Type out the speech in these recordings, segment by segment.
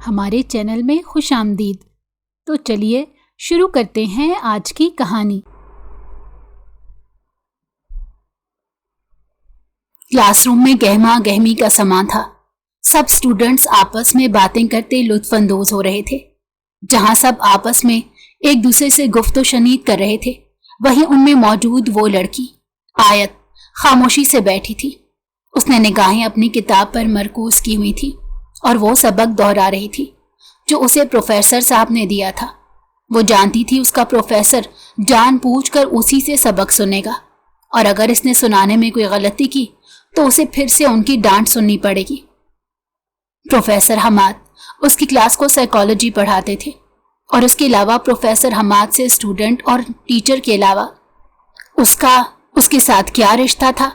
ہمارے چینل میں خوش آمدید۔ تو چلیے شروع کرتے ہیں آج کی کہانی۔ کلاس روم میں گہما گہمی کا سماں تھا۔ سب سٹوڈنٹس آپس میں باتیں کرتے لطف اندوز ہو رہے تھے۔ جہاں سب آپس میں ایک دوسرے سے گفت و شنید کر رہے تھے، وہیں ان میں موجود وہ لڑکی آیت خاموشی سے بیٹھی تھی۔ اس نے نگاہیں اپنی کتاب پر مرکوز کی ہوئی تھی اور وہ سبق دہرا رہی تھی جو اسے پروفیسر صاحب نے دیا تھا۔ وہ جانتی تھی اس کا پروفیسر جان بوجھ کر اسی سے سبق سنے گا، اور اگر اس نے سنانے میں کوئی غلطی کی تو اسے پھر سے ان کی ڈانٹ سننی پڑے گی۔ پروفیسر حماد اس کی کلاس کو سائیکالوجی پڑھاتے تھے، اور اس کے علاوہ پروفیسر حماد سے اسٹوڈنٹ اور ٹیچر کے علاوہ اس کے ساتھ کیا رشتہ تھا،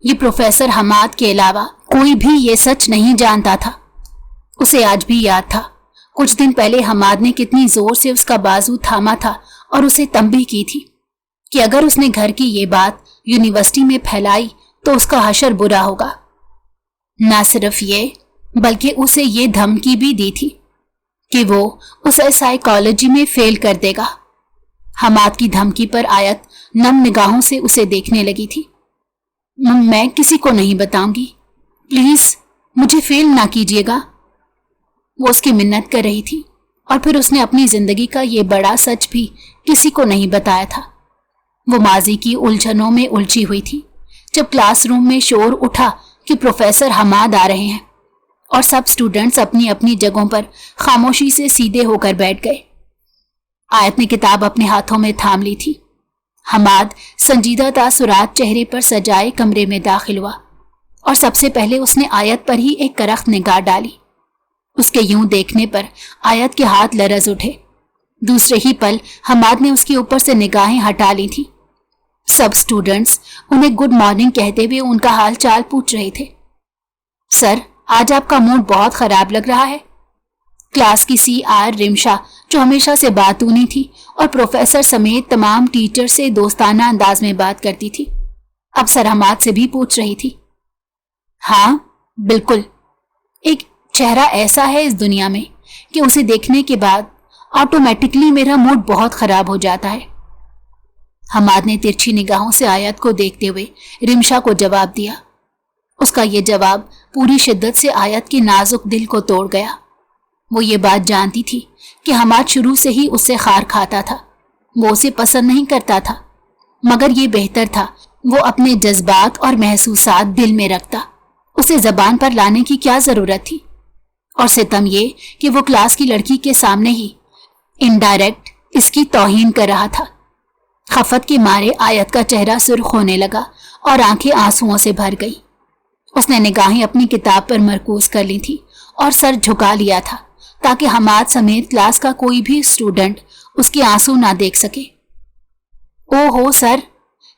یہ پروفیسر حماد کے علاوہ کوئی بھی یہ سچ نہیں جانتا تھا۔ اسے آج بھی یاد تھا کچھ دن پہلے حماد نے کتنی زور سے اس کا بازو تھاما تھا اور اسے تنبیہ کی تھی کہ اگر اس نے گھر کی یہ بات یونیورسٹی میں پھیلائی تو اس کا حشر برا ہوگا۔ نہ صرف یہ بلکہ اسے یہ دھمکی بھی دی تھی کہ وہ اسے سائیکالوجی میں فیل کر دے گا۔ حماد کی دھمکی پر آیت نم نگاہوں سے اسے دیکھنے لگی تھی۔ میں کسی کو نہیں بتاؤں گی، پلیز مجھے فیل نہ کیجیے گا، وہ اس کی منت کر رہی تھی۔ اور پھر اس نے اپنی زندگی کا یہ بڑا سچ بھی کسی کو نہیں بتایا تھا۔ وہ ماضی کی الجھنوں میں الجھی ہوئی تھی جب کلاس روم میں شور اٹھا کہ پروفیسر حماد آ رہے ہیں، اور سب سٹوڈنٹس اپنی اپنی جگہوں پر خاموشی سے سیدھے ہو کر بیٹھ گئے۔ آیت نے کتاب اپنے ہاتھوں میں تھام لی تھی۔ حماد سنجیدہ تاثرات چہرے پر سجائے کمرے میں داخل ہوا، اور سب سے پہلے اس نے آیت پر ہی ایک کرخت نگاہ ڈالی۔ اس کے یوں دیکھنے پر آیت کے ہاتھ لرز اٹھے۔ دوسرے ہی پل حماد نے اس کے اوپر سے نگاہیں ہٹا لی تھی۔ سب سٹوڈنٹس انہیں گڈ مارننگ کہتے ہوئے ان کا حال چال پوچھ رہے تھے۔ سر، آج آپ کا موڈ بہت خراب لگ رہا ہے، کلاس کی CR رمشا جو ہمیشہ سے باتونی تھی اور پروفیسر سمیت تمام ٹیچر سے دوستانہ انداز میں بات کرتی تھی، اب سر حماد سے بھی پوچھ رہی تھی۔ ہاں بالکل، ایک چہرہ ایسا ہے اس دنیا میں کہ اسے دیکھنے کے بعد آٹومیٹکلی میرا موڈ بہت خراب ہو جاتا ہے۔ حماد نے ترچھی نگاہوں سے آیت کو دیکھتے ہوئے رمشا کو جواب دیا۔ اس کا یہ جواب پوری شدت سے آیت کے نازک دل کو توڑ گیا۔ وہ یہ بات جانتی تھی کہ حماد شروع سے ہی اس سے خار کھاتا تھا، وہ اسے پسند نہیں کرتا تھا، مگر یہ بہتر تھا وہ اپنے جذبات اور محسوسات دل میں رکھتا۔ اسے زبان پر لانے کی کیا ضرورت تھی؟ اور ستم یہ کہ وہ کلاس کی لڑکی کے سامنے ہی انڈائریکٹ اس کی توہین کر رہا تھا۔ خفت کے مارے آیت کا چہرہ سرخ ہونے لگا اور آنکھیں آنسوؤں سے بھر گئی۔ اس نے نگاہیں اپنی کتاب پر مرکوز کر لی تھی اور سر جھکا لیا تھا تاکہ حماد سمیت کلاس کا کوئی بھی اسٹوڈنٹ اس کے آنسو نہ دیکھ سکے۔ او ہو سر،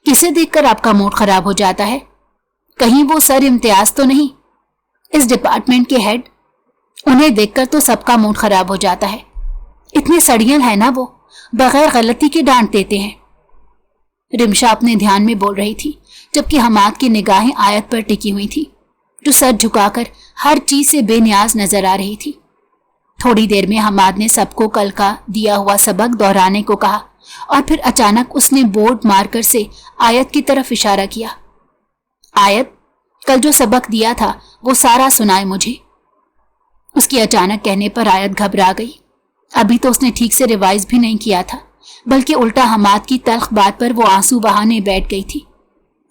کسے دیکھ کر آپ کا موڈ خراب ہو جاتا ہے؟ کہیں وہ سر امتیاز تو نہیں، اس ڈپارٹمنٹ کے ہیڈ؟ انہیں دیکھ کر تو سب کا موڈ خراب ہو جاتا ہے، اتنے سڑیل ہے نا وہ، بغیر غلطی کے ڈانٹ دیتے ہیں۔ رمشا اپنے دھیان میں بول رہی تھی جبکہ حماد کی نگاہیں آیت پر ٹکی ہوئی تھی جو سر جھکا کر ہر چیز سے بے نیاز نظر آ رہی تھی۔ تھوڑی دیر میں حماد نے سب کو کل کا دیا ہوا سبق دہرانے کو کہا، اور پھر اچانک اس نے بورڈ مارکر سے آیت کی طرف اشارہ کیا۔ آیت، کل جو سبق دیا تھا وہ سارا سنائے مجھے۔ اس کے اچانک کہنے پر آیت گھبرا گئی۔ ابھی تو اس نے ٹھیک سے ریوائز بھی نہیں کیا تھا، بلکہ الٹا حماد کی تلخ بات پر وہ آنسو بہانے بیٹھ گئی تھی،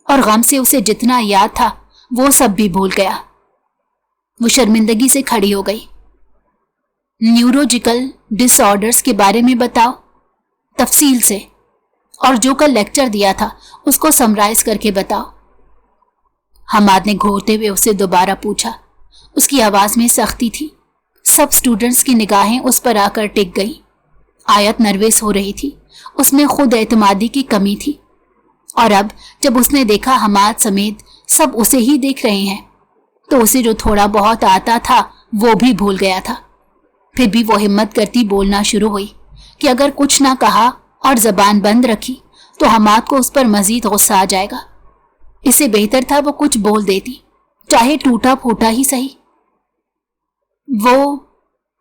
اور غم سے اسے جتنا یاد تھا وہ سب بھی بھول گیا۔ وہ شرمندگی سے کھڑی ہو گئی۔ نیورولوجیکل ڈس آرڈرز کے بارے میں بتاؤ تفصیل سے، اور جو کل لیکچر دیا تھا اس کو سمرائز کر کے بتاؤ، حماد نے گھورتے ہوئے اسے دوبارہ پوچھا۔ اس کی آواز میں سختی تھی۔ سب سٹوڈنٹس کی نگاہیں اس پر آ کر ٹک گئیں۔ آیت نروس ہو رہی تھی، اس میں خود اعتمادی کی کمی تھی، اور اب جب اس نے دیکھا حماد سمیت سب اسے ہی دیکھ رہے ہیں تو اسے جو تھوڑا بہت آتا تھا وہ بھی بھول گیا تھا۔ پھر بھی وہ ہمت کرتی بولنا شروع ہوئی کہ اگر کچھ نہ کہا اور زبان بند رکھی تو حماد کو اس پر مزید غصہ آ جائے گا۔ اسے بہتر تھا وہ کچھ بول دیتی، چاہے ٹوٹا پھوٹا ہی صحیح۔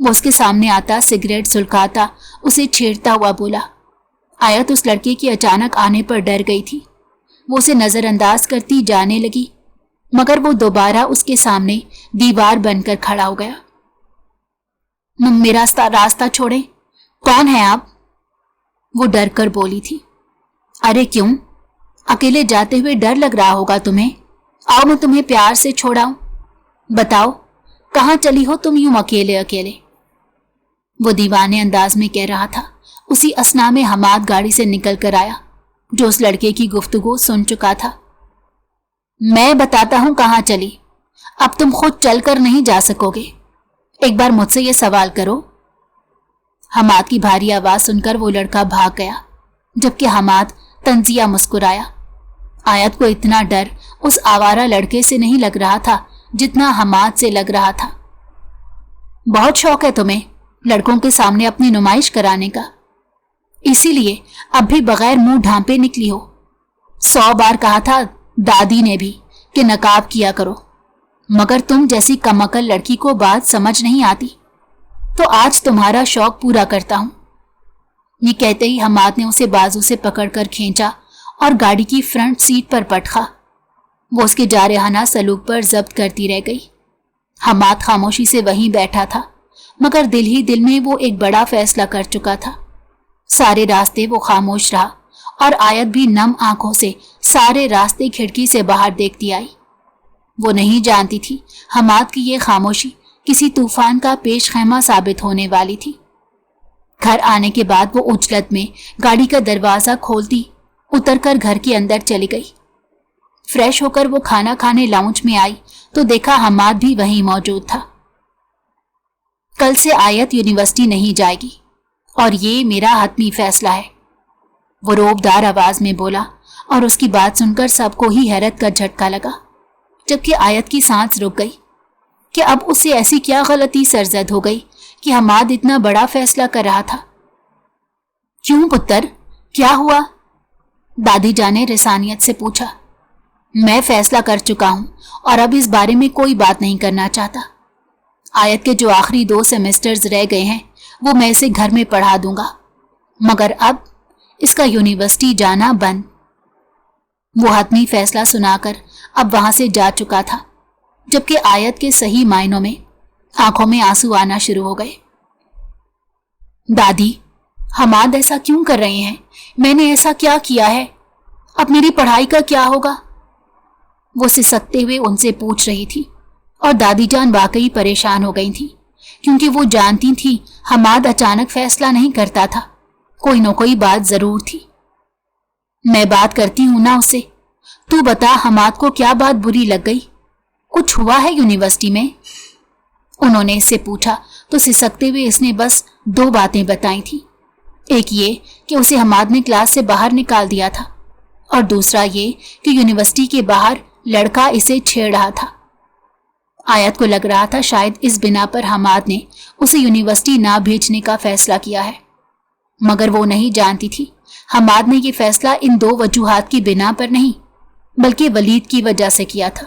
وہ اس کے سامنے آتا سگریٹ سلکاتا اسے چھیڑتا ہوا بولا۔ آیت اس لڑکے کے اچانک آنے پر ڈر گئی تھی۔ وہ اسے نظر انداز کرتی جانے لگی، مگر وہ دوبارہ اس کے سامنے دیوار بن کر کھڑا ہو گیا۔ میرا راستہ چھوڑیں، کون ہے آپ؟ وہ ڈر کر بولی تھی۔ ارے کیوں؟ اکیلے جاتے ہوئے ڈر لگ رہا ہوگا تمہیں؟ آؤ میں تمہیں پیار سے چھوڑاؤں۔ بتاؤ کہاں چلی ہو تم یوں اکیلے اکیلے؟ وہ دیوانے انداز میں کہہ رہا تھا۔ اسی اثنا میں حماد گاڑی سے نکل کر آیا، جو اس لڑکے کی گفتگو سن چکا تھا۔ میں بتاتا ہوں کہاں چلی، اب تم خود چل کر نہیں جا سکو گے، ایک بار مجھ سے یہ سوال کرو۔ حماد کی بھاری آواز سن کر وہ لڑکا بھاگ گیا، جبکہ حماد طنزیہ مسکرایا۔ آیت کو اتنا ڈر اس آوارہ لڑکے سے نہیں لگ رہا تھا جتنا حماد سے لگ رہا تھا۔ بہت شوق ہے تمہیں لڑکوں کے سامنے اپنی نمائش کرانے کا، اسی لیے اب بھی بغیر منہ ڈھانپے نکلی ہو۔ 100 بار کہا تھا دادی نے بھی کہ نقاب کیا کرو، مگر تم جیسی کمعقل لڑکی کو بات سمجھ نہیں آتی، تو آج تمہارا شوق پورا کرتا ہوں۔ یہ کہتے ہی حماد نے اسے بازو سے پکڑ کر کھینچا اور گاڑی کی فرنٹ سیٹ پر پٹخا۔ وہ اس کے جارحانہ سلوک پر ضبط کرتی رہ گئی۔ حماد خاموشی سے وہیں بیٹھا تھا، مگر دل ہی دل میں وہ ایک بڑا فیصلہ کر چکا تھا۔ سارے راستے وہ خاموش رہا اور آیت بھی نم آنکھوں سے سارے راستے کھڑکی سے باہر دیکھتی آئی۔ وہ نہیں جانتی تھی حماد کی یہ خاموشی کسی طوفان کا پیش خیمہ ثابت ہونے والی تھی۔ گھر آنے کے بعد وہ عجلت میں گاڑی کا دروازہ کھولتی اتر کر گھر کے اندر چلی گئی۔ فریش ہو کر وہ کھانا کھانے لاؤنج میں آئی تو دیکھا حماد بھی وہیں موجود تھا۔ کل سے آیت یونیورسٹی نہیں جائے گی اور یہ میرا حتمی فیصلہ ہے، وہ روبدار آواز میں بولا، اور اس کی بات سن کر سب کو ہی حیرت کا جھٹکا لگا، جبکہ آیت کی سانس رک گئی کہ اب اسے ایسی کیا غلطی سرزد ہو گئی کہ حماد اتنا بڑا فیصلہ کر رہا تھا۔ کیوں پتر، کیا ہوا؟ دادی جان نے رسانیت سے پوچھا۔ میں فیصلہ کر چکا ہوں اور اب اس بارے میں کوئی بات نہیں کرنا چاہتا۔ آیت کے جو آخری 2 سیمسٹرز رہ گئے ہیں وہ میں اسے گھر میں پڑھا دوں گا، مگر اب اس کا یونیورسٹی جانا بند۔ وہ حتمی فیصلہ سنا کر اب وہاں سے جا چکا تھا، جبکہ آیت کے صحیح معنوں میں آنکھوں میں آنسو آنا شروع ہو گئے۔ دادی، حماد ایسا کیوں کر رہے ہیں؟ میں نے ایسا کیا کیا ہے؟ اب میری پڑھائی کا کیا ہوگا؟ وہ سسکتے ہوئے ان سے پوچھ رہی تھی، اور دادی جان واقعی پریشان ہو گئی تھی، کیونکہ وہ جانتی تھی حماد اچانک فیصلہ نہیں کرتا تھا، کوئی نہ کوئی بات ضرور تھی۔ میں بات کرتی ہوں نا اسے، تو بتا حماد کو کیا بات بری لگ گئی؟ کچھ ہوا ہے یونیورسٹی میں؟ انہوں نے اس سے پوچھا تو سسکتے ہوئے اس نے بس 2 باتیں بتائی تھی، ایک یہ کہ اسے حماد نے کلاس سے باہر نکال دیا تھا، اور دوسرا یہ کہ یونیورسٹی کے باہر لڑکا اسے چھیڑ رہا تھا۔ آیت کو لگ رہا تھا شاید اس بنا پر حماد نے اسے یونیورسٹی نہ بھیجنے کا فیصلہ کیا ہے، مگر وہ نہیں جانتی تھی حماد نے یہ فیصلہ ان 2 وجوہات کی بنا پر نہیں بلکہ ولید کی وجہ سے کیا تھا۔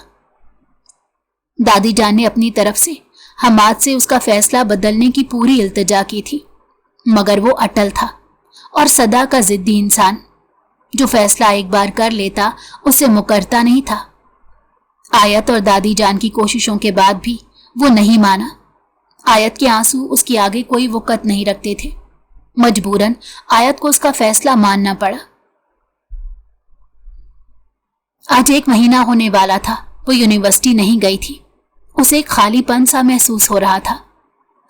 دادی جان نے اپنی طرف سے حماد سے اس کا فیصلہ بدلنے کی پوری التجا کی تھی، مگر وہ اٹل تھا اور سدا کا ضدی انسان، جو فیصلہ ایک بار کر لیتا اسے مکرتا نہیں تھا۔ آیت اور دادی جان کی کوششوں کے بعد بھی وہ نہیں مانا۔ آیت کے آنسو اس کے آگے کوئی وقت نہیں رکھتے تھے، مجبوراً آیت کو اس کا فیصلہ ماننا پڑا۔ آج 1 مہینہ ہونے والا تھا وہ یونیورسٹی نہیں گئی تھی، اسے ایک خالی پن سا محسوس ہو رہا تھا۔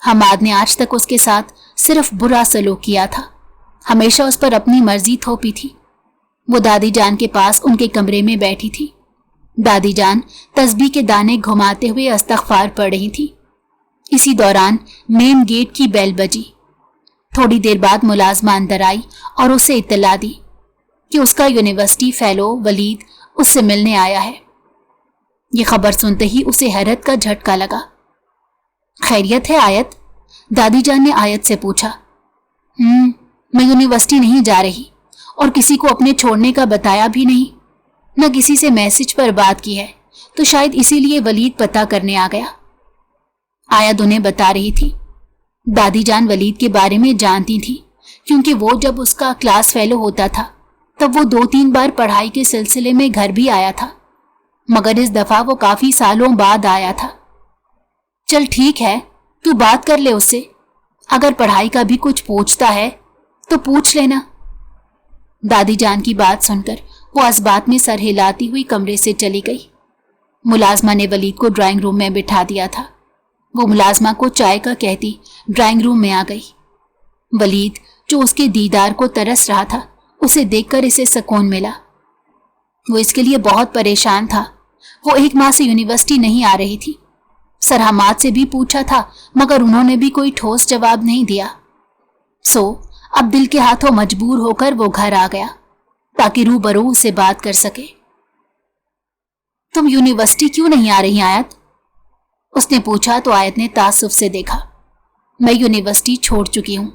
حماد نے آج تک اس کے ساتھ صرف برا سلوک کیا تھا، ہمیشہ اس پر اپنی مرضی تھوپی تھی۔ وہ دادی جان کے پاس ان کے کمرے میں بیٹھی تھی۔ دادی جان تسبیح کے دانے گھماتے ہوئے استغفار پڑھ رہی تھی۔ اسی دوران مین گیٹ کی بیل بجی۔ تھوڑی دیر بعد ملازمہ اندر آئی اور اسے اطلاع دی کہ اس کا یونیورسٹی فیلو ولید اس سے ملنے آیا ہے۔ یہ خبر سنتے ہی اسے حیرت کا جھٹکا لگا۔ خیریت ہے آیت؟ دادی جان نے آیت سے پوچھا۔ میں یونیورسٹی نہیں جا رہی اور کسی کو اپنے چھوڑنے کا بتایا بھی نہیں، نہ کسی سے میسج پر بات کی ہے، تو شاید اسی لیے ولید پتہ کرنے آ گیا۔ آیت انہیں بتا رہی تھی۔ دادی جان ولید کے بارے میں جانتی تھی کیونکہ وہ جب اس کا کلاس فیلو ہوتا تھا تب وہ 2-3 بار پڑھائی کے سلسلے میں گھر بھی آیا تھا، مگر اس دفعہ وہ کافی سالوں بعد آیا تھا۔ چل ٹھیک ہے، تو بات کر لے اس سے، اگر پڑھائی کا بھی کچھ پوچھتا ہے تو پوچھ لینا۔ دادی جان کی بات سن کر وہ اسبات میں سر ہلاتی ہوئی کمرے سے چلی گئی۔ ملازمہ نے ولید کو ڈرائنگ روم میں بٹھا دیا تھا۔ وہ ملازمہ کو چائے کا کہتی ڈرائنگ روم میں آ گئی۔ ولید جو اس کے دیدار کو ترس رہا تھا، اسے دیکھ کر اسے سکون ملا۔ وہ اس کے لیے بہت پریشان تھا۔ وہ 1 ماہ سے یونیورسٹی نہیں آ رہی تھی۔ سر حماد سے بھی پوچھا تھا مگر انہوں نے بھی کوئی ٹھوس جواب نہیں دیا۔ اب دل کے ہاتھوں مجبور ہو کر وہ گھر آ گیا تاکہ روبرو سے بات کر سکے۔ تم یونیورسٹی کیوں نہیں آ رہی آیت؟ اس نے پوچھا تو آیت نے تعصب سے دیکھا۔ میں یونیورسٹی چھوڑ چکی ہوں،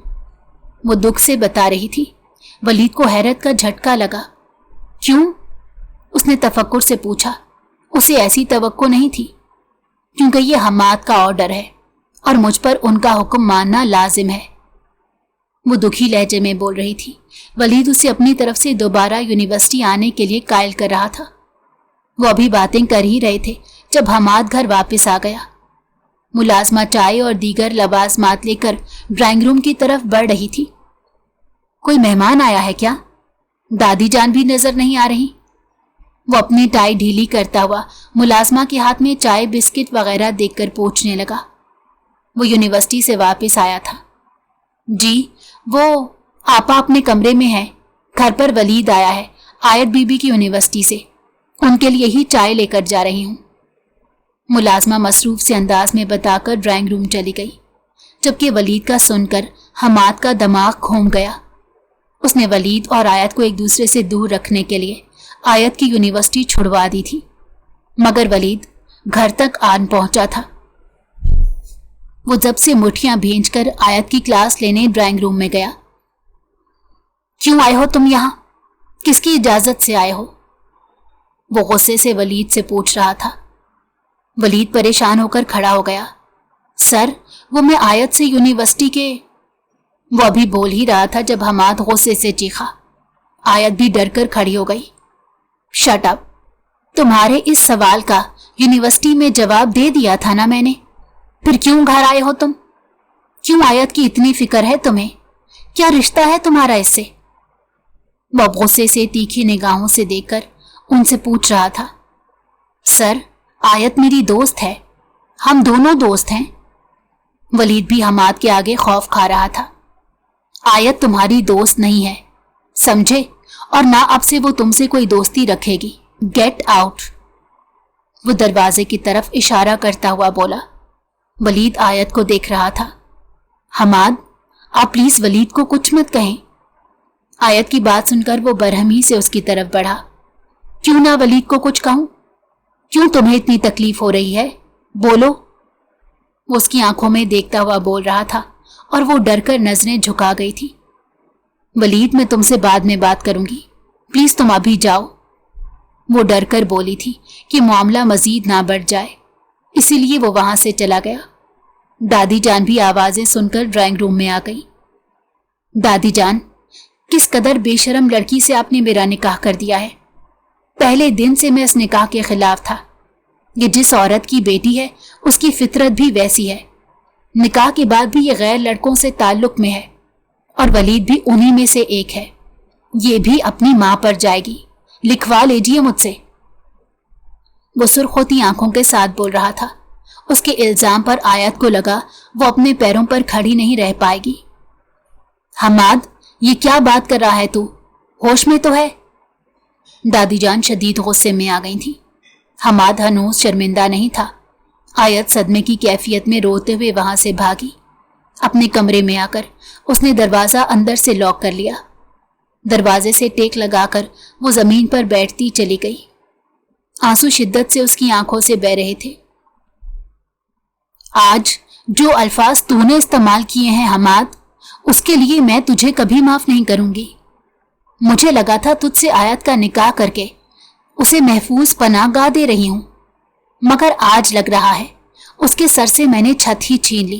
وہ دکھ سے بتا رہی تھی۔ ولید کو حیرت کا جھٹکا لگا۔ کیوں؟ اس نے تفکر سے پوچھا۔ اسے ایسی توقع نہیں تھی، کیونکہ یہ حماد کا آرڈر ہے اور مجھ پر ان کا حکم ماننا لازم ہے۔ وہ دکھی لہجے میں بول رہی تھی۔ ولید اسے اپنی طرف سے دوبارہ یونیورسٹی آنے کے لیے قائل کر رہا تھا۔ وہ ابھی باتیں کر ہی رہے تھے جب حماد گھر واپس آ گیا۔ ملازمہ چائے اور دیگر لوازمات لے کر ڈرائنگ روم کی طرف بڑھ رہی تھی۔ کوئی مہمان آیا ہے کیا؟ دادی جان بھی نظر نہیں آ رہی۔ وہ اپنی ٹائی ڈھیلی کرتا ہوا ملازمہ کے ہاتھ میں چائے بسکٹ وغیرہ دیکھ کر پوچھنے لگا۔ وہ یونیورسٹی سے واپس آیا تھا۔ جی، وہ آپا اپنے کمرے میں ہے، گھر پر ولید آیا ہے آیت بی بی کی یونیورسٹی سے، ان کے لیے ہی چائے لے کر جا رہی ہوں۔ ملازمہ مصروف سے انداز میں بتا کر ڈرائنگ روم چلی گئی، جبکہ ولید کا سن کر حماد کا دماغ گھوم گیا۔ اس نے ولید اور آیت کو ایک دوسرے سے دور رکھنے کے لیے آیت کی یونیورسٹی چھڑوا دی تھی، مگر ولید گھر تک آن پہنچا تھا۔ وہ جب سے مٹھیاں بھیج کر آیت کی کلاس لینے ڈرائنگ روم میں گیا۔ کیوں آئے ہو تم یہاں؟ کس کی اجازت سے آئے ہو؟ وہ غصے سے ولید سے پوچھ رہا تھا۔ ولید پریشان ہو کر کھڑا ہو گیا۔ سر، وہ میں آیت سے یونیورسٹی کے… وہ ابھی بول ہی رہا تھا جب حماد غصے سے چیخا۔ آیت بھی ڈر کر کھڑی ہو گئی۔ Shut up! تمہارے اس سوال کا یونیورسٹی میں جواب دے دیا تھا نا میں نے، پھر کیوں گھر آئے ہو تم؟ کیوں آیت کی اتنی فکر ہے تمہیں؟ کیا رشتہ ہے تمہارا اس سے؟ وہ غصے سے تیکھی نگاہوں سے دیکھ کر ان سے پوچھ رہا تھا۔ سر، آیت میری دوست ہے، ہم دونوں دوست ہیں۔ ولید بھی حماد کے آگے خوف کھا رہا تھا۔ آیت تمہاری دوست نہیں ہے، سمجھے؟ اور نہ اب سے وہ تم سے کوئی دوستی رکھے گی۔ Get out! وہ دروازے کی طرف اشارہ کرتا ہوا بولا۔ ولید آیت کو دیکھ رہا تھا۔ حماد، آپ پلیز ولید کو کچھ مت کہیں۔ آیت کی بات سن کر وہ برہمی سے اس کی طرف بڑھا۔ کیوں نہ ولید کو کچھ کہوں؟ کیوں تمہیں اتنی تکلیف ہو رہی ہے؟ بولو۔ وہ اس کی آنکھوں میں دیکھتا ہوا بول رہا تھا اور وہ ڈر کر نظریں جھکا گئی تھی۔ ولید، میں تم سے بعد میں بات کروں گی، پلیز تم ابھی جاؤ۔ وہ ڈر کر بولی تھی کہ معاملہ مزید نہ بڑھ جائے، اسی لیے وہ وہاں سے چلا گیا۔ دادی جان بھی آوازیں سن کر ڈرائنگ روم میں آ گئی۔ دادی جان، کس قدر بے شرم لڑکی سے آپ نے میرا نکاح کر دیا ہے۔ پہلے دن سے میں اس نکاح کے خلاف تھا۔ یہ جس عورت کی بیٹی ہے اس کی فطرت بھی ویسی ہے۔ نکاح کے بعد بھی یہ غیر لڑکوں سے تعلق میں ہے اور ولید بھی انہی میں سے ایک ہے۔ یہ بھی اپنی ماں پر جائے گی، لکھوا لیجیے مجھ سے۔ وہ سرخ ہوتی آنکھوں کے ساتھ بول رہا تھا۔ اس کے الزام پر آیت کو لگا وہ اپنے پیروں پر کھڑی نہیں رہ پائے گی۔ حماد، یہ کیا بات کر رہا ہے تو؟ ہوش میں تو ہے؟ دادی جان شدید غصے میں آ گئی تھی۔ حماد ہنوز شرمندہ نہیں تھا۔ آیت صدمے کی کیفیت میں روتے ہوئے وہاں سے بھاگی۔ اپنے کمرے میں آ کر اس نے دروازہ اندر سے لاک کر لیا۔ دروازے سے ٹیک لگا کر وہ زمین پر بیٹھتی چلی گئی۔ آنسو شدت سے اس کی آنکھوں سے بہہ رہے تھے۔ آج جو الفاظ تو نے استعمال کیے ہیں حماد، اس کے لیے میں تجھے کبھی معاف نہیں کروں گی۔ مجھے لگا تھا تجھ سے آیت کا نکاح کر کے اسے محفوظ پناہ گاہ دے رہی ہوں، مگر آج لگ رہا ہے اس کے سر سے میں نے چھت ہی چھین لی۔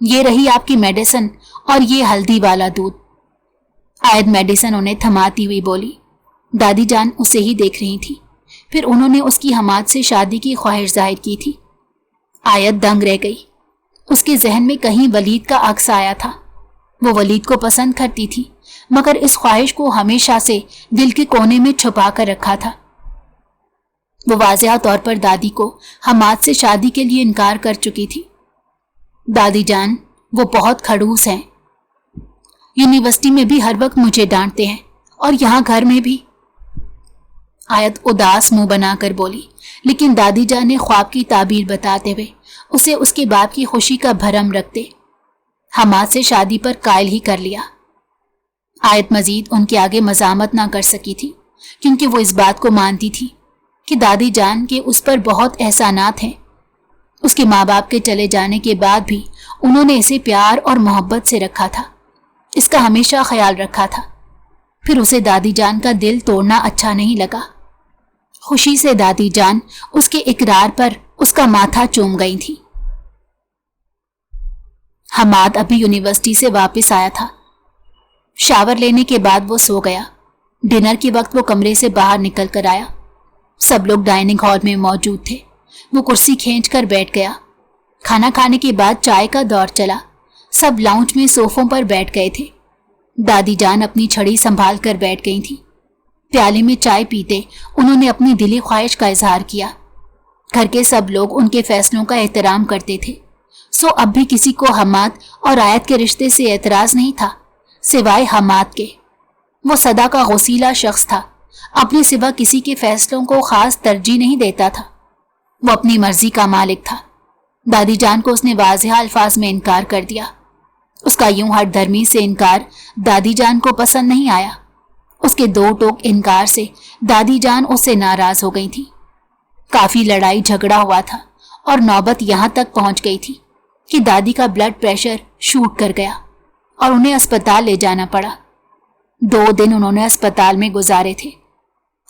یہ رہی آپ کی میڈیسن اور یہ ہلدی والا دودھ۔ آیت میڈیسن انہیں تھماتی ہوئی بولی۔ دادی جان اسے ہی دیکھ رہی تھی۔ پھر انہوں نے اس کی حماد سے شادی کی خواہش ظاہر کی تھی۔ آیت دنگ رہ گئی۔ اس کے ذہن میں کہیں ولید کا عکس آیا تھا۔ وہ ولید کو پسند کرتی تھی، مگر اس خواہش کو ہمیشہ سے دل کے کونے میں چھپا کر رکھا تھا۔ وہ واضح طور پر دادی کو حماد سے شادی کے لیے انکار کر چکی تھی۔ دادی جان، وہ بہت کھڑوس ہیں۔ یونیورسٹی میں بھی ہر وقت مجھے ڈانٹتے ہیں اور یہاں گھر میں بھی۔ آیت اداس منہ بنا کر بولی، لیکن دادی جان نے خواب کی تعبیر بتاتے ہوئے اسے اس کے باپ کی خوشی کا بھرم رکھتے حماد سے شادی پر قائل ہی کر لیا۔ آیت مزید ان کے آگے مزاحمت نہ کر سکی تھی، کیونکہ وہ اس بات کو مانتی تھی کہ دادی جان کے اس پر بہت احسانات ہیں۔ اس کے ماں باپ کے چلے جانے کے بعد بھی انہوں نے اسے پیار اور محبت سے رکھا تھا، اس کا ہمیشہ خیال رکھا تھا۔ پھر اسے دادی جان کا دل توڑنا اچھا نہیں لگا۔ خوشی سے دادی جان اس کے اقرار پر اس کا ماتھا چوم گئی تھی۔ حماد ابھی یونیورسٹی سے واپس آیا تھا۔ شاور لینے کے بعد وہ سو گیا۔ ڈنر کے وقت وہ کمرے سے باہر نکل کر آیا۔ سب لوگ ڈائننگ ہال میں موجود تھے۔ وہ کرسی کھینچ کر بیٹھ گیا۔ کھانا کھانے کے بعد چائے کا دور چلا۔ سب لاؤنج میں صوفوں پر بیٹھ گئے تھے۔ دادی جان اپنی چھڑی سنبھال کر بیٹھ گئی تھی۔ پیالے میں چائے پیتے انہوں نے اپنی دلی خواہش کا اظہار کیا۔ گھر کے سب لوگ ان کے فیصلوں کا احترام کرتے تھے، سو اب بھی کسی کو حماد اور آیت کے رشتے سے اعتراض نہیں تھا، سوائے حماد کے۔ وہ صدا کا غسیلہ شخص تھا، اپنے سوا کسی کے فیصلوں کو خاص ترجیح نہیں دیتا تھا۔ وہ اپنی مرضی کا مالک تھا۔ دادی جان کو اس نے واضح الفاظ میں انکار کر دیا۔ اس کا یوں ہٹ دھرمی سے انکار دادی جان کو پسند نہیں آیا۔ اس کے دو ٹوک انکار سے دادی جان اس سے ناراض ہو گئی تھی۔ کافی لڑائی جھگڑا ہوا تھا اور نوبت یہاں تک پہنچ گئی تھی کہ دادی کا بلڈ پریشر شوٹ کر گیا اور انہیں اسپتال لے جانا پڑا۔ 2 دن انہوں نے اسپتال میں گزارے تھے۔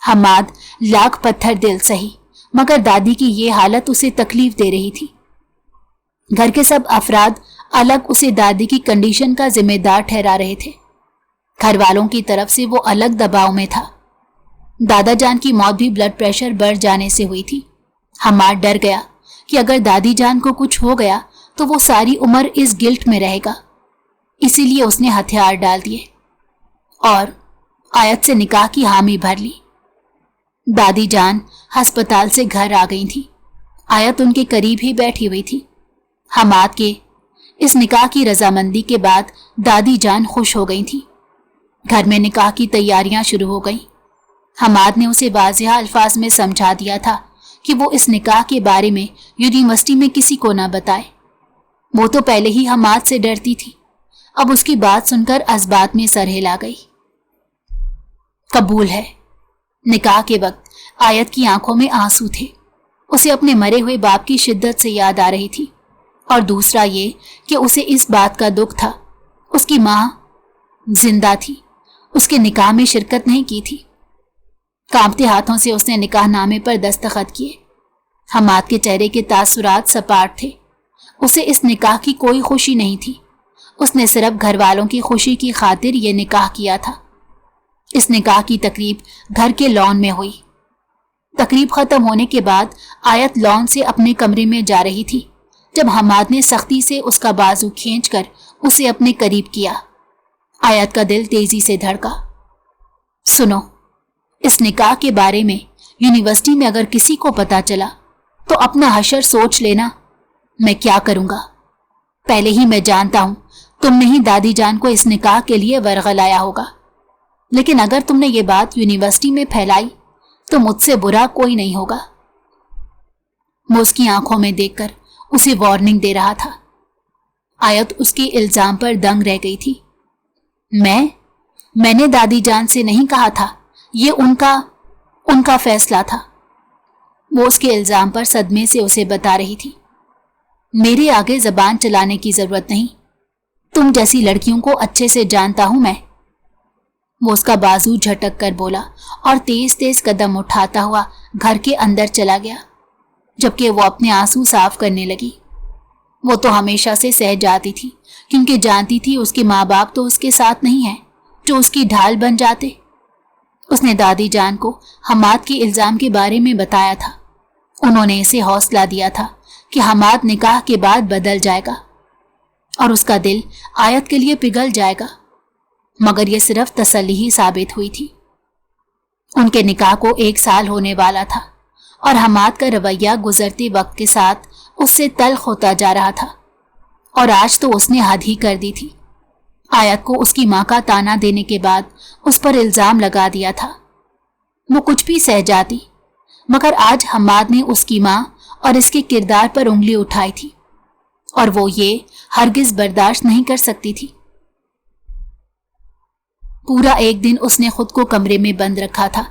حماد لاکھ پتھر دل سہی، مگر دادی کی یہ حالت اسے تکلیف دے رہی تھی۔ گھر کے سب افراد الگ اسے دادی کی کنڈیشن کا ذمہ دار ٹھہرا رہے تھے۔ گھر والوں کی طرف سے وہ الگ دباؤ میں تھا۔ دادا جان کی موت بھی بلڈ پریشر بڑھ جانے سے ہوئی تھی۔ حماد ڈر گیا کہ اگر دادی جان کو کچھ ہو گیا تو وہ ساری عمر اس گلٹ میں رہے گا، اسی لیے اس نے ہتھیار ڈال دیے اور آیت سے نکاح کی حامی بھر لی۔ دادی جان ہسپتال سے گھر آ گئی تھی۔ آیت ان کے قریب ہی بیٹھی ہوئی تھی۔ حماد کے اس نکاح کی رضامندی کے بعد دادی جان خوش ہو گئی تھی۔ گھر میں نکاح کی تیاریاں شروع ہو گئیں۔ حماد نے اسے واضح الفاظ میں سمجھا دیا تھا کہ وہ اس نکاح کے بارے میں یونیورسٹی میں کسی کو نہ بتائے۔ وہ تو پہلے ہی حماد سے ڈرتی تھی، اب اس کی بات سن کر اسبات میں سر ہلا گئی۔ قبول ہے۔ نکاح کے وقت آیت کی آنکھوں میں آنسو تھے۔ اسے اپنے مرے ہوئے باپ کی شدت سے یاد آ رہی تھی، اور دوسرا یہ کہ اسے اس بات کا دکھ تھا اس کی ماں زندہ تھی، اس کے نکاح میں شرکت نہیں کی تھی۔ کانپتے ہاتھوں سے اس نے نکاح نامے پر دستخط کیے۔ حماد کے چہرے کے تاثرات سپاٹ تھے۔ اسے اس نکاح کی کوئی خوشی نہیں تھی۔ اس نے صرف گھر والوں کی خوشی کی خاطر یہ نکاح کیا تھا۔ اس نکاح کی تقریب گھر کے لان میں ہوئی۔ تقریب ختم ہونے کے بعد آیت لان سے اپنے کمرے میں جا رہی تھی جب حماد نے سختی سے اس کا بازو کھینچ کر اسے اپنے قریب کیا۔ آیت کا دل تیزی سے دھڑکا۔ سنو، اس نکاح کے بارے میں یونیورسٹی میں اگر کسی کو پتا چلا تو اپنا حشر سوچ لینا میں کیا کروں گا۔ پہلے ہی میں جانتا ہوں تم نے ہی دادی جان کو اس نکاح کے لیے ورغلایا ہوگا، لیکن اگر تم نے یہ بات یونیورسٹی میں پھیلائی تو مجھ سے برا کوئی نہیں ہوگا۔ وہ اس کی آنکھوں میں دیکھ کر اسے وارننگ دے رہا تھا۔ آیت اس کے الزام پر دنگ رہ گئی تھی۔ میں نے دادی جان سے نہیں کہا تھا، یہ ان کا فیصلہ تھا۔ وہ اس کے الزام پر صدمے سے اسے بتا رہی تھی۔ میرے آگے زبان چلانے کی ضرورت نہیں، تم جیسی لڑکیوں کو اچھے سے جانتا ہوں میں۔ وہ اس کا بازو جھٹک کر بولا اور تیز تیز قدم اٹھاتا ہوا گھر کے اندر چلا گیا، جبکہ وہ اپنے آنسو صاف کرنے لگی۔ وہ تو ہمیشہ سے سہ جاتی تھی کیونکہ جانتی تھی اس کے ماں باپ تو اس کے ساتھ نہیں ہیں جو اس کی ڈھال بن جاتے۔ اس نے دادی جان کو حماد کے الزام کے بارے میں بتایا تھا۔ انہوں نے اسے حوصلہ دیا تھا کہ حماد نکاح کے بعد بدل جائے گا اور اس کا دل آیت کے لیے پگھل جائے گا، مگر یہ صرف تسلی ہی ثابت ہوئی تھی۔ ان کے نکاح کو 1 سال ہونے والا تھا اور حماد کا رویہ گزرتے وقت کے ساتھ اس سے تلخ ہوتا جا رہا تھا، اور آج تو اس نے حد ہی کر دی تھی۔ آیت کو اس کی ماں کا تانا دینے کے بعد اس پر الزام لگا دیا تھا۔ وہ کچھ بھی سہ جاتی، مگر آج حماد نے اس کی ماں اور اس کے کردار پر انگلی اٹھائی تھی، اور وہ یہ ہرگز برداشت نہیں کر سکتی تھی۔ پورا 1 دن اس نے خود کو کمرے میں بند رکھا تھا،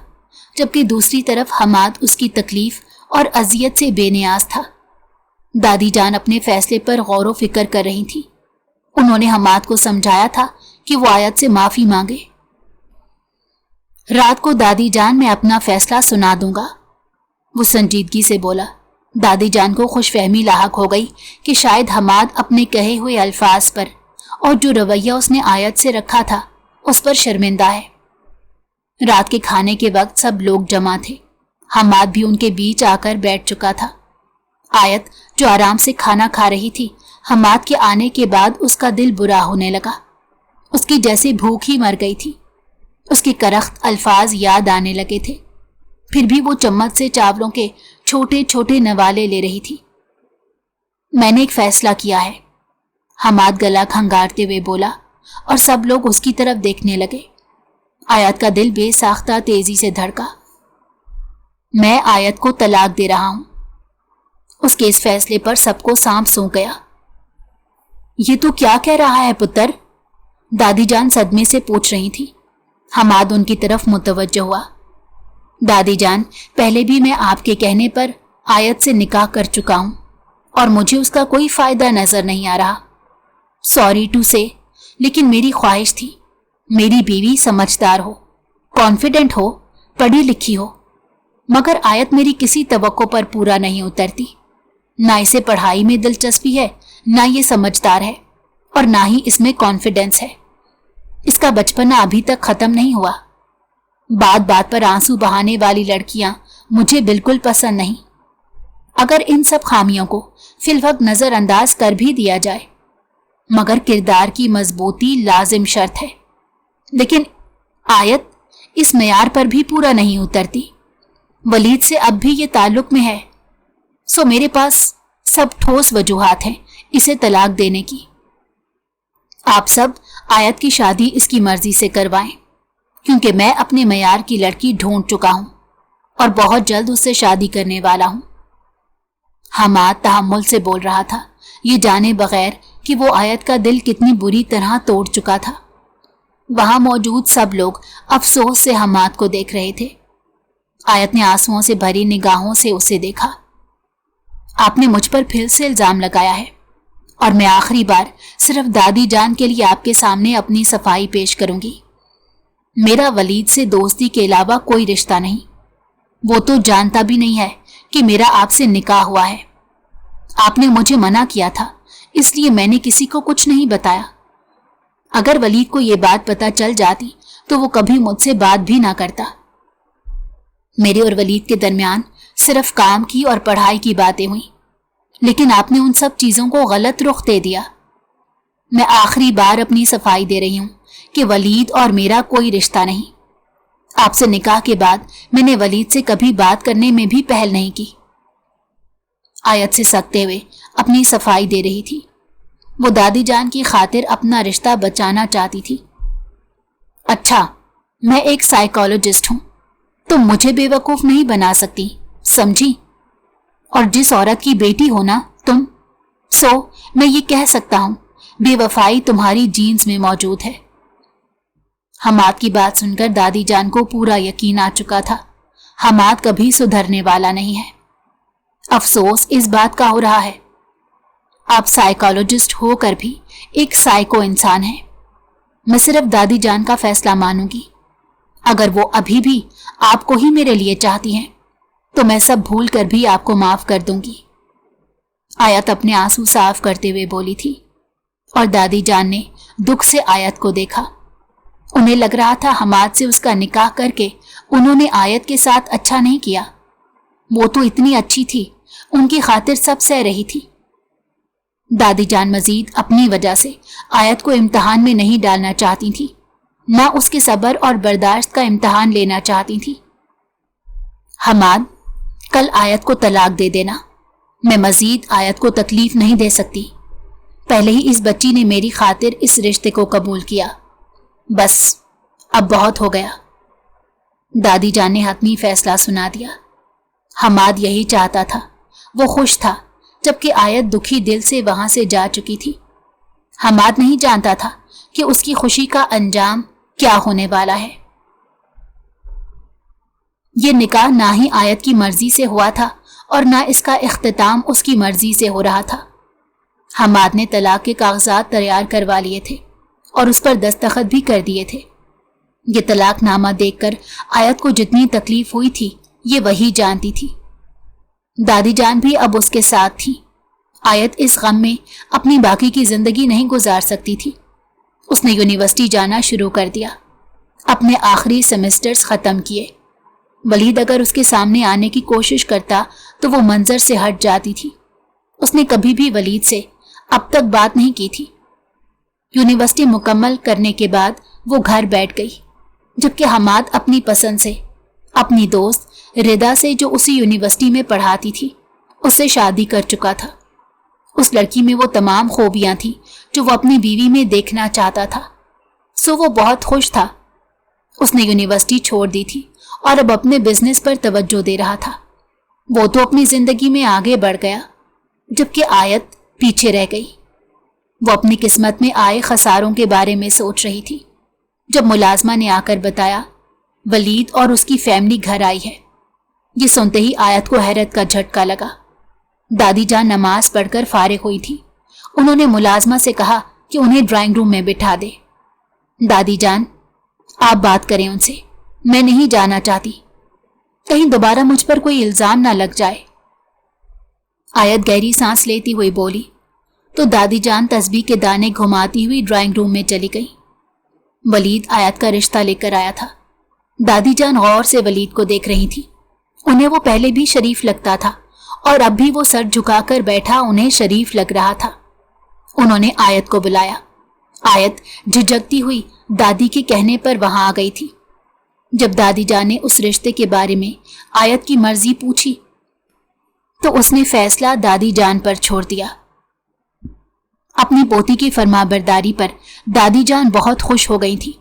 جبکہ دوسری طرف حماد اس کی تکلیف اور اذیت سے بے نیاز تھا۔ دادی جان اپنے فیصلے پر غور و فکر کر رہی تھی۔ انہوں نے حماد کو سمجھایا تھا کہ وہ آیت سے معافی مانگے۔ رات کو دادی جان میں اپنا فیصلہ سنا دوں گا، وہ سنجیدگی سے بولا۔ دادی جان کو خوش فہمی لاحق ہو گئی کہ شاید حماد اپنے کہے ہوئے الفاظ پر اور جو رویہ اس نے آیت سے رکھا تھا اس پر شرمندہ ہے۔ رات کے کھانے کے وقت سب لوگ جمع تھے۔ حماد بھی ان کے بیچ آ کر بیٹھ چکا تھا۔ آیت جو آرام سے کھانا کھا رہی تھی، حماد کے آنے کے بعد اس کا دل برا ہونے لگا۔ اس کی جیسے بھوک ہی مر گئی تھی۔ اس کے کرخت الفاظ یاد آنے لگے تھے، پھر بھی وہ چمچ سے چاولوں کے چھوٹے چھوٹے نوالے لے رہی تھی۔ میں نے ایک فیصلہ کیا ہے، حماد گلا کھنگارتے ہوئے بولا، اور سب لوگ اس کی طرف دیکھنے لگے۔ آیت کا دل بے ساختہ تیزی سے دھڑکا۔ میں آیت کو طلاق دے رہا ہوں۔ اس کے اس فیصلے پر سب کو سانپ سونپ گیا۔ یہ تو کیا کہہ رہا ہے پتر؟ دادی جان صدمے سے پوچھ رہی تھی۔ حماد ان کی طرف متوجہ ہوا۔ دادی جان، پہلے بھی میں آپ کے کہنے پر آیت سے نکاح کر چکا ہوں اور مجھے اس کا کوئی فائدہ نظر نہیں آ رہا۔ سوری ٹو سے، لیکن میری خواہش تھی میری بیوی سمجھدار ہو، کانفیڈنٹ ہو، پڑھی لکھی ہو، مگر آیت میری کسی توقع پر پورا نہیں اترتی۔ نہ اسے پڑھائی میں دلچسپی ہے، نہ یہ سمجھدار ہے، اور نہ ہی اس میں کانفیڈنس ہے۔ اس کا بچپنا ابھی تک ختم نہیں ہوا۔ بات بات پر آنسو بہانے والی لڑکیاں مجھے بالکل پسند نہیں۔ اگر ان سب خامیوں کو فی الوقت نظر انداز کر بھی دیا جائے، مگر کردار کی مضبوطی لازم شرط ہے۔ لیکن آیت اس معیار پر بھی پورا نہیں اترتی۔ ولید سے اب بھی یہ تعلق میں ہے، سو میرے پاس سب ٹھوس وجوہات ہیں اسے طلاق دینے کی۔ آپ سب آیت کی شادی اس کی مرضی سے کروائیں، کیونکہ میں اپنے معیار کی لڑکی ڈھونڈ چکا ہوں اور بہت جلد اس سے شادی کرنے والا ہوں۔ حماد تحمل سے بول رہا تھا، یہ جانے بغیر کہ وہ آیت کا دل کتنی بری طرح توڑ چکا تھا۔ وہاں موجود سب لوگ افسوس سے حماد کو دیکھ رہے تھے۔ آیت نے آنسوؤں سے بھری نگاہوں سے اسے دیکھا۔ آپ نے مجھ پر پھر سے الزام لگایا ہے، اور میں آخری بار صرف دادی جان کے لیے آپ کے سامنے اپنی صفائی پیش کروں گی۔ میرا ولید سے دوستی کے علاوہ کوئی رشتہ نہیں۔ وہ تو جانتا بھی نہیں ہے کہ میرا آپ سے نکاح ہوا ہے۔ آپ نے مجھے منع کیا تھا، اس لیے میں نے کسی کو کچھ نہیں بتایا۔ اگر ولید کو یہ بات پتہ چل جاتی تو وہ کبھی مجھ سے بات بھی نہ کرتا۔ میرے اور ولید کے درمیان صرف کام کی اور پڑھائی کی باتیں ہوئیں، لیکن آپ نے ان سب چیزوں کو غلط رخ دے دیا۔ میں آخری بار اپنی صفائی دے رہی ہوں کہ ولید اور میرا کوئی رشتہ نہیں۔ آپ سے نکاح کے بعد میں نے ولید سے کبھی بات کرنے میں بھی پہل نہیں کی۔ آیت سے سکتے ہوئے اپنی صفائی دے رہی تھی۔ وہ دادی جان کی خاطر اپنا رشتہ بچانا چاہتی تھی۔ اچھا، میں ایک سائیکالوجسٹ ہوں، تم مجھے بے وقوف نہیں بنا سکتی، سمجھی؟ اور جس عورت کی بیٹی ہو نا تم، سو میں یہ کہہ سکتا ہوں بے وفائی تمہاری جینز میں موجود ہے۔ حماد کی بات سن کر دادی جان کو پورا یقین آ چکا تھا، حماد کبھی سدھرنے والا نہیں ہے۔ افسوس اس بات کا ہو رہا ہے، آپ سائیکالوجسٹ ہو کر بھی ایک سائیکو انسان ہیں۔ میں صرف دادی جان کا فیصلہ مانوں گی۔ اگر وہ ابھی بھی آپ کو ہی میرے لیے چاہتی ہیں تو میں سب بھول کر بھی آپ کو معاف کر دوں گی۔ آیت اپنے آنسو صاف کرتے ہوئے بولی تھی، اور دادی جان نے دکھ سے آیت کو دیکھا۔ انہیں لگ رہا تھا حماد سے اس کا نکاح کر کے انہوں نے آیت کے ساتھ اچھا نہیں کیا۔ وہ تو اتنی اچھی تھی، ان کی خاطر سب سہ رہی تھی۔ دادی جان مزید اپنی وجہ سے آیت کو امتحان میں نہیں ڈالنا چاہتی تھی، نہ اس کے صبر اور برداشت کا امتحان لینا چاہتی تھی۔ حماد، کل آیت کو طلاق دے دینا، میں مزید آیت کو تکلیف نہیں دے سکتی۔ پہلے ہی اس بچی نے میری خاطر اس رشتے کو قبول کیا، بس اب بہت ہو گیا۔ دادی جان نے حتمی فیصلہ سنا دیا۔ حماد یہی چاہتا تھا، وہ خوش تھا، جبکہ آیت دکھی دل سے وہاں سے جا چکی تھی۔ حماد نہیں جانتا تھا کہ اس کی خوشی کا انجام کیا ہونے والا ہے۔ یہ نکاح نہ ہی آیت کی مرضی سے ہوا تھا اور نہ اس کا اختتام اس کی مرضی سے ہو رہا تھا۔ حماد نے طلاق کے کاغذات تیار کروا لیے تھے اور اس پر دستخط بھی کر دیے تھے۔ یہ طلاق نامہ دیکھ کر آیت کو جتنی تکلیف ہوئی تھی یہ وہی جانتی تھی۔ دادی جان بھی اب اس کے ساتھ تھی۔ آیت اس غم میں اپنی باقی کی زندگی نہیں گزار سکتی تھی۔ اس نے یونیورسٹی جانا شروع کر دیا، اپنے آخری سیمسٹرز ختم کیے۔ ولید اگر اس کے سامنے آنے کی کوشش کرتا تو وہ منظر سے ہٹ جاتی تھی۔ اس نے کبھی بھی ولید سے اب تک بات نہیں کی تھی۔ یونیورسٹی مکمل کرنے کے بعد وہ گھر بیٹھ گئی، جبکہ حماد اپنی پسند سے، اپنی دوست ردا سے جو اسی یونیورسٹی میں پڑھاتی تھی، اس سے شادی کر چکا تھا۔ اس لڑکی میں وہ تمام خوبیاں تھیں جو وہ اپنی بیوی میں دیکھنا چاہتا تھا، سو وہ بہت خوش تھا۔ اس نے یونیورسٹی چھوڑ دی تھی اور اب اپنے بزنس پر توجہ دے رہا تھا۔ وہ تو اپنی زندگی میں آگے بڑھ گیا، جبکہ آیت پیچھے رہ گئی۔ وہ اپنی قسمت میں آئے خساروں کے بارے میں سوچ رہی تھی جب ملازمہ نے آ کر بتایا ولید اور اس کی فیملی گھر آئی ہے۔ یہ سنتے ہی آیت کو حیرت کا جھٹکا لگا۔ دادی جان نماز پڑھ کر فارغ ہوئی تھی۔ انہوں نے ملازمہ سے کہا کہ انہیں ڈرائنگ روم میں بٹھا دے۔ دادی جان، آپ بات کریں ان سے، میں نہیں جانا چاہتی، کہیں دوبارہ مجھ پر کوئی الزام نہ لگ جائے۔ آیت گہری سانس لیتی ہوئی بولی تو دادی جان تسبیح کے دانے گھماتی ہوئی ڈرائنگ روم میں چلی گئی۔ ولید آیت کا رشتہ لے کر آیا تھا۔ دادی جان غور سے ولید کو دیکھ رہی تھی۔ انہیں وہ پہلے بھی شریف لگتا تھا اور اب بھی وہ سر جھکا کر بیٹھا انہیں شریف لگ رہا تھا۔ انہوں نے آیت کو بلایا۔ آیت جھجکتی ہوئی دادی کے کہنے پر وہاں آ گئی تھی۔ جب دادی جان نے اس رشتے کے بارے میں آیت کی مرضی پوچھی تو اس نے فیصلہ دادی جان پر چھوڑ دیا۔ اپنی پوتی کی فرما برداری پر دادی جان بہت خوش ہو گئی تھی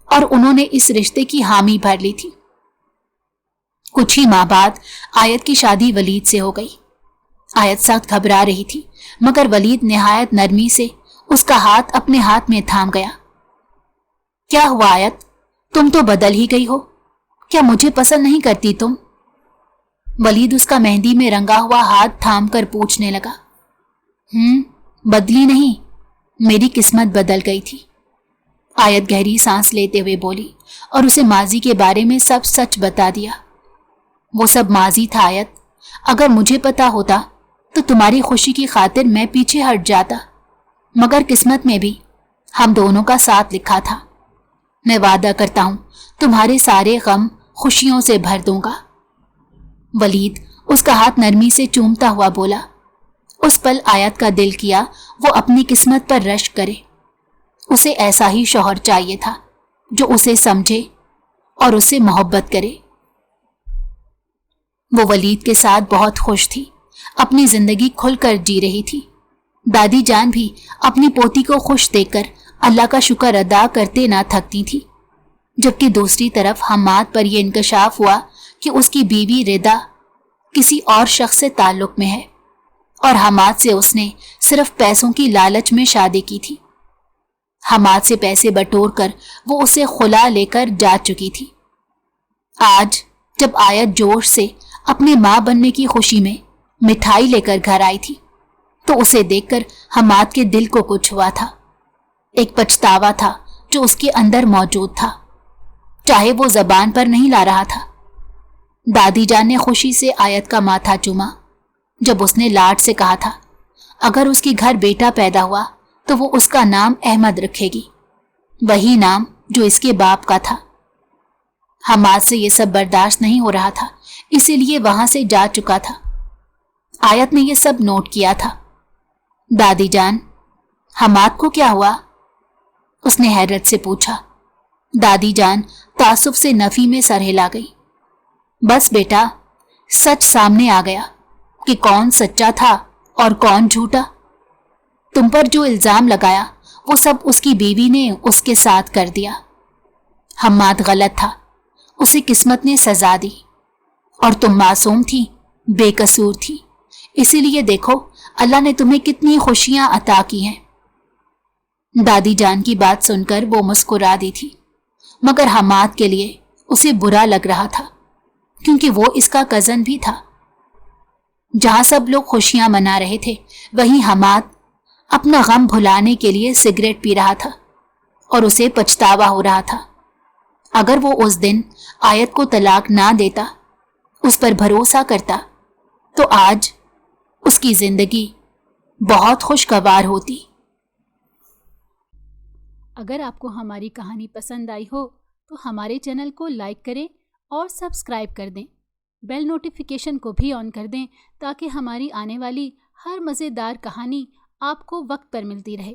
اور انہوں نے اس رشتے کی حامی بھر لی تھی۔ کچھ ہی ماہ بعد آیت کی شادی ولید سے ہو گئی۔ آیت سخت گھبرا رہی تھی، مگر ولید نہایت نرمی سے اس کا ہاتھ اپنے ہاتھ میں تھام گیا۔ کیا ہوا آیت؟ تم تو بدل ہی گئی ہو، کیا مجھے پسند نہیں کرتی تم؟ ولید اس کا مہندی میں رنگا ہوا ہاتھ تھام کر پوچھنے لگا۔ بدلی نہیں، میری قسمت بدل گئی تھی۔ آیت گہری سانس لیتے ہوئے بولی اور اسے ماضی کے بارے میں سب سچ بتا دیا۔ وہ سب ماضی تھا آیت، اگر مجھے پتا ہوتا تو تمہاری خوشی کی خاطر میں پیچھے ہٹ جاتا، مگر قسمت میں بھی ہم دونوں کا ساتھ لکھا تھا۔ میں وعدہ کرتا ہوں تمہارے سارے غم خوشیوں سے بھر دوں گا۔ ولید اس کا ہاتھ نرمی سے چومتا ہوا بولا۔ اس پل آیت کا دل کیا وہ اپنی قسمت پر رشک کرے۔ اسے ایسا ہی شوہر چاہیے تھا جو اسے سمجھے اور اسے محبت کرے۔ وہ ولید کے ساتھ بہت خوش تھی، اپنی زندگی کھل کر جی رہی تھی۔ دادی جان بھی اپنی پوتی کو خوش دیکھ کر اللہ کا شکر ادا کرتے نہ تھکتی تھی، جبکہ دوسری طرف حماد پر یہ انکشاف ہوا کہ اس کی بیوی ردا کسی اور شخص سے تعلق میں ہے اور حماد سے اس نے صرف پیسوں کی لالچ میں شادی کی تھی۔ حماد سے پیسے بٹور کر وہ اسے خلا لے کر جا چکی تھی۔ آج جب آیت جوش سے اپنی ماں بننے کی خوشی میں مٹھائی لے کر گھر آئی تھی تو اسے دیکھ کر حماد کے دل کو کچھ ہوا تھا۔ ایک پچھتاوا تھا جو اس کے اندر موجود تھا، چاہے وہ زبان پر نہیں لا رہا تھا۔ دادی جان نے خوشی سے آیت کا ماتھا چوما جب اس نے لاڈ سے کہا تھا اگر اس کے گھر بیٹا پیدا ہوا تو وہ اس کا نام احمد رکھے گی، وہی نام جو اس کے باپ کا تھا۔ حماد سے یہ سب برداشت نہیں ہو رہا تھا، اسی لیے وہاں سے جا چکا تھا۔ آیت نے یہ سب نوٹ کیا تھا۔ دادی جان، حماد کو کیا ہوا؟ اس نے حیرت سے پوچھا۔ دادی جان تعصب سے نفی میں سر ہلا گئی۔ بس بیٹا، سچ سامنے آ گیا کہ کون سچا تھا اور کون جھوٹا۔ تم پر جو الزام لگایا وہ سب اس کی بیوی نے اس کے ساتھ کر دیا۔ حماد غلط تھا، اسے قسمت نے سزا دی، اور تم معصوم تھی، بے قصور تھی، اسی لیے دیکھو اللہ نے تمہیں کتنی خوشیاں عطا کی ہیں۔ دادی جان کی بات سن کر وہ مسکرا دی تھی، مگر حماد کے لیے اسے برا لگ رہا تھا، کیونکہ وہ اس کا کزن بھی تھا۔ جہاں سب لوگ خوشیاں منا رہے تھے، وہیں حماد اپنا غم بھلانے کے لیے سگریٹ پی رہا تھا اور اسے پچھتاوا ہو رہا تھا۔ اگر وہ اس دن آیت کو طلاق نہ دیتا، اس پر بھروسہ کرتا، تو آج اس کی زندگی بہت خوشگوار ہوتی۔ اگر آپ کو ہماری کہانی پسند آئی ہو تو ہمارے چینل کو لائک کریں اور سبسکرائب کر دیں۔ بیل نوٹیفیکیشن کو بھی آن کر دیں تاکہ ہماری آنے والی ہر مزیدار کہانی آپ کو وقت پر ملتی رہے۔